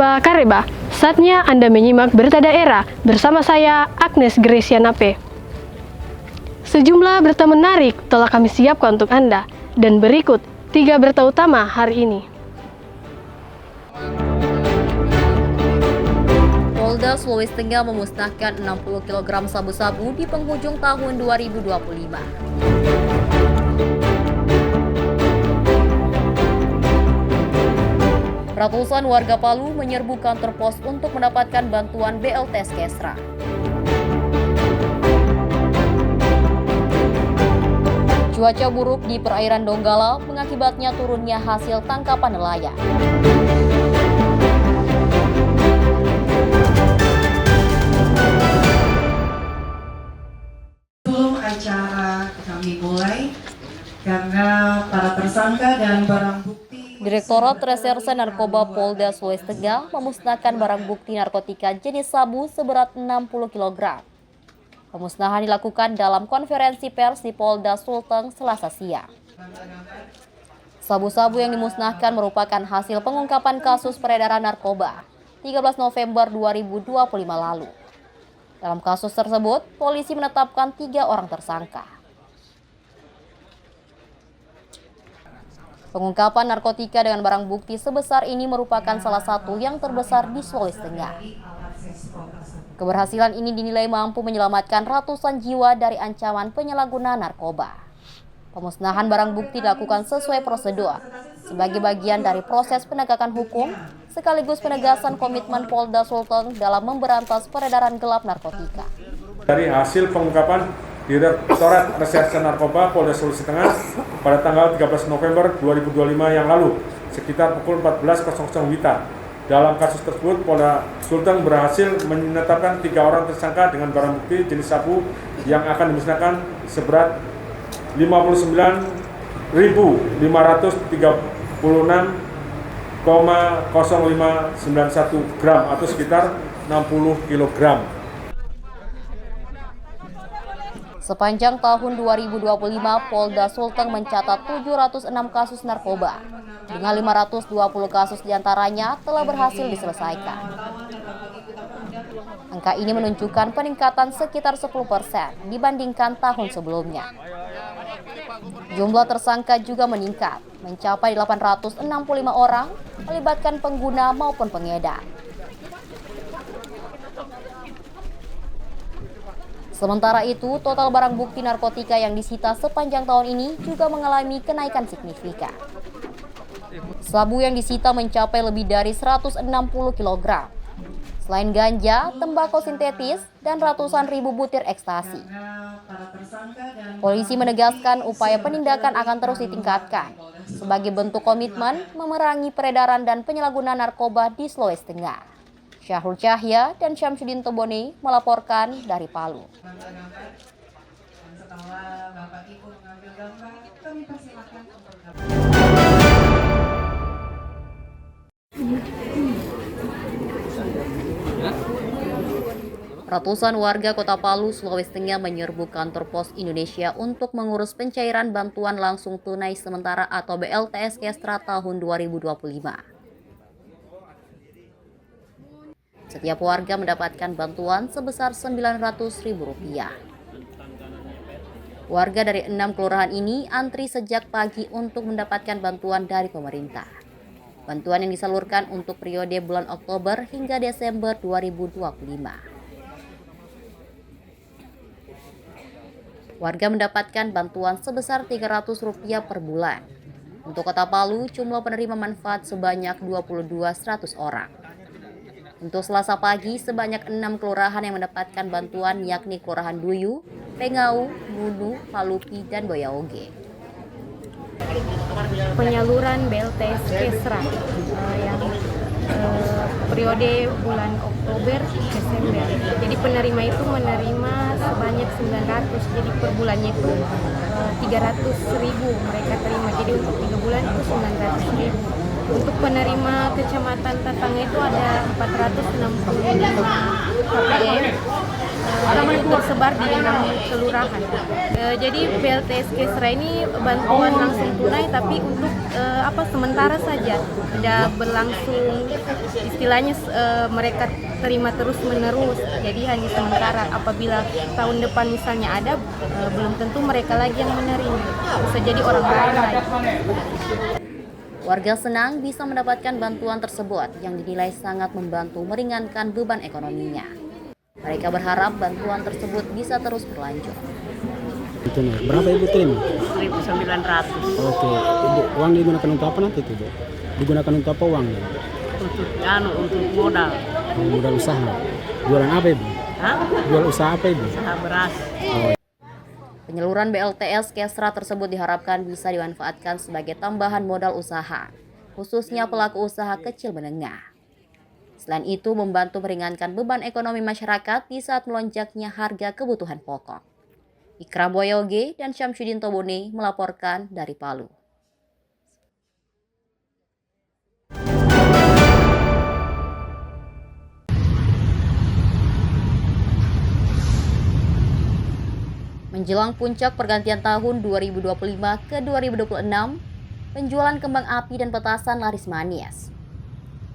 Kareba Kareba, saatnya Anda menyimak berita daerah bersama saya Agnes Gresianape. Sejumlah berita menarik telah kami siapkan untuk Anda, dan berikut 3 berita utama hari ini. Polda Sulawesi Tengah memusnahkan 60 kg sabu-sabu di penghujung tahun 2025. Ratusan warga Palu menyerbu kantor pos untuk mendapatkan bantuan BLT Skesra. Cuaca buruk di perairan Donggala mengakibatnya turunnya hasil tangkapan nelayan. Sebelum acara kami mulai, karena para tersangka dan barang bukti. Direktorat Reserse Narkoba Polda Sulawesi Tengah memusnahkan barang bukti narkotika jenis sabu seberat 60 kg. Pemusnahan dilakukan dalam konferensi pers di Polda Sulteng Selasa siang. Sabu-sabu yang dimusnahkan merupakan hasil pengungkapan kasus peredaran narkoba 13 November 2025 lalu. Dalam kasus tersebut, polisi menetapkan 3 orang tersangka. Pengungkapan narkotika dengan barang bukti sebesar ini merupakan salah satu yang terbesar di Sulawesi Tengah. Keberhasilan ini dinilai mampu menyelamatkan ratusan jiwa dari ancaman penyalahgunaan narkoba. Pemusnahan barang bukti dilakukan sesuai prosedur, sebagai bagian dari proses penegakan hukum, sekaligus penegasan komitmen Polda Sulteng dalam memberantas peredaran gelap narkotika. Dari hasil pengungkapan Direktorat Reserse Narkoba Polda Sulawesi Tengah pada tanggal 13 November 2025 yang lalu, sekitar pukul 14.00 WITA. Dalam kasus tersebut, Polda Sulteng berhasil menetapkan 3 orang tersangka dengan barang bukti jenis sabu yang akan dimusnahkan seberat 59.536,0591 gram atau sekitar 60 kg. Sepanjang tahun 2025, Polda Sulteng mencatat 706 kasus narkoba, dengan 520 kasus diantaranya telah berhasil diselesaikan. Angka ini menunjukkan peningkatan sekitar 10% dibandingkan tahun sebelumnya. Jumlah tersangka juga meningkat, mencapai 865 orang, melibatkan pengguna maupun pengedar. Sementara itu, total barang bukti narkotika yang disita sepanjang tahun ini juga mengalami kenaikan signifikan. Sabu yang disita mencapai lebih dari 160 kg. Selain ganja, tembakau sintetis, dan ratusan ribu butir ekstasi. Polisi menegaskan upaya penindakan akan terus ditingkatkan sebagai bentuk komitmen memerangi peredaran dan penyalahgunaan narkoba di Sulawesi Tengah. Syahrul Cahya dan Syamsuddin Tobone melaporkan dari Palu. Setelah Bapak Ibu mengambil gambar, kami persilakan untuk Ratusan warga Kota Palu, Sulawesi Tengah menyerbu kantor pos Indonesia untuk mengurus pencairan bantuan langsung tunai sementara atau BLT Skesra tahun 2025. Setiap warga mendapatkan bantuan sebesar Rp900.000. Warga dari 6 kelurahan ini antri sejak pagi untuk mendapatkan bantuan dari pemerintah. Bantuan yang disalurkan untuk periode bulan Oktober hingga Desember 2025. Warga mendapatkan bantuan sebesar Rp300 per bulan. Untuk Kota Palu, jumlah penerima manfaat sebanyak 22.100 orang. Untuk Selasa pagi, sebanyak 6 kelurahan yang mendapatkan bantuan yakni Kelurahan Duyu, Pengau, Nunu, Palupi, dan Boyaoge. Penyaluran BLT Skesra yang periode bulan Oktober Desember. Jadi penerima itu menerima sebanyak 900. Jadi per bulannya itu 300.000 mereka terima. Jadi untuk 3 bulan itu 900.000. Untuk penerima kecamatan tetangga itu ada 465 KPM tersebar di 6 kelurahan. Jadi BLTS Kesra ini bantuan langsung tunai, tapi untuk sementara saja, tidak berlangsung, istilahnya mereka terima terus menerus. Jadi hanya sementara. Apabila tahun depan misalnya ada, belum tentu mereka lagi yang menerima. Bisa jadi orang lain lagi. Warga senang bisa mendapatkan bantuan tersebut yang dinilai sangat membantu meringankan beban ekonominya. Mereka berharap bantuan tersebut bisa terus berlanjut. Itu nih, berapa ibu terima? 1.900 Oke, ibu, uang digunakan untuk apa nanti itu, Bu? Digunakan untuk apa uangnya? untuk modal. Modal usaha. Jualan apa ibu? Hah? Jual usaha apa ibu? Usaha beras. Penyaluran BLTS Kesra tersebut diharapkan bisa dimanfaatkan sebagai tambahan modal usaha, khususnya pelaku usaha kecil menengah. Selain itu, membantu meringankan beban ekonomi masyarakat di saat melonjaknya harga kebutuhan pokok. Ikram Boyoge dan Syamsuddin Tobone melaporkan dari Palu. Menjelang puncak pergantian tahun 2025 ke 2026, penjualan kembang api dan petasan laris manis.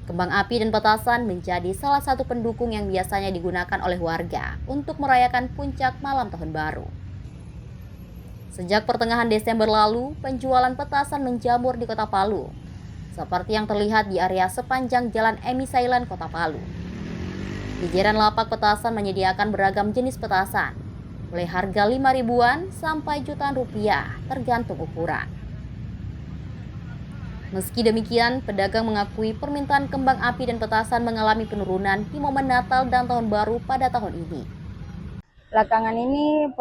Kembang api dan petasan menjadi salah satu pendukung yang biasanya digunakan oleh warga untuk merayakan puncak malam tahun baru. Sejak pertengahan Desember lalu, penjualan petasan menjamur di Kota Palu, seperti yang terlihat di area sepanjang Jalan Emi Sailan, Kota Palu. Jajaran lapak petasan menyediakan beragam jenis petasan, mulai harga 5 ribuan sampai jutaan rupiah tergantung ukuran. Meski demikian, pedagang mengakui permintaan kembang api dan petasan mengalami penurunan di momen Natal dan Tahun Baru pada tahun ini. Belakangan ini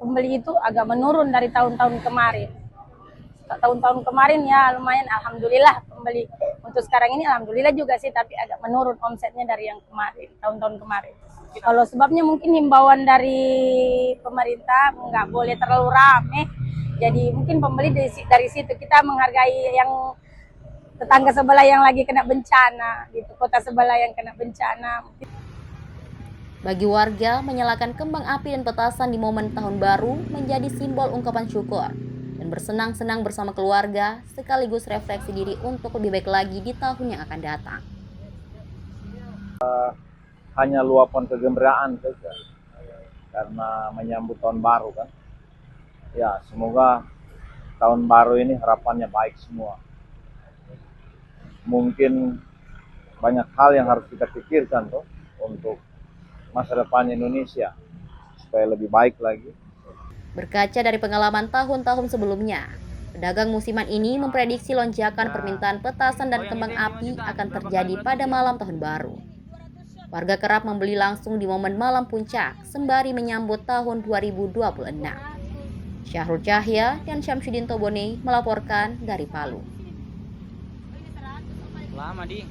pembeli itu agak menurun dari tahun-tahun kemarin. Tahun-tahun kemarin ya lumayan, alhamdulillah pembeli. Untuk sekarang ini alhamdulillah juga sih, tapi agak menurun omsetnya dari yang kemarin, tahun-tahun kemarin. Kalau sebabnya mungkin himbauan dari pemerintah nggak boleh terlalu rame, jadi mungkin pembeli dari situ. Kita menghargai yang tetangga sebelah yang lagi kena bencana, gitu, kota sebelah yang kena bencana. Bagi warga, menyalakan kembang api dan petasan di momen tahun baru menjadi simbol ungkapan syukur dan bersenang-senang bersama keluarga, sekaligus refleksi diri untuk lebih baik lagi di tahun yang akan datang. Hanya luapan kegembiraan saja karena menyambut tahun baru kan. Ya, semoga tahun baru ini harapannya baik semua. Mungkin banyak hal yang harus kita pikirkan tuh untuk masa depan Indonesia supaya lebih baik lagi. Berkaca dari pengalaman tahun-tahun sebelumnya, pedagang musiman ini memprediksi lonjakan permintaan petasan dan kembang api akan terjadi pada malam tahun baru. Warga kerap membeli langsung di momen malam puncak sembari menyambut tahun 2026. Syahrul Cahya dan Syamsuddin Tobone melaporkan dari Palu. Lama di.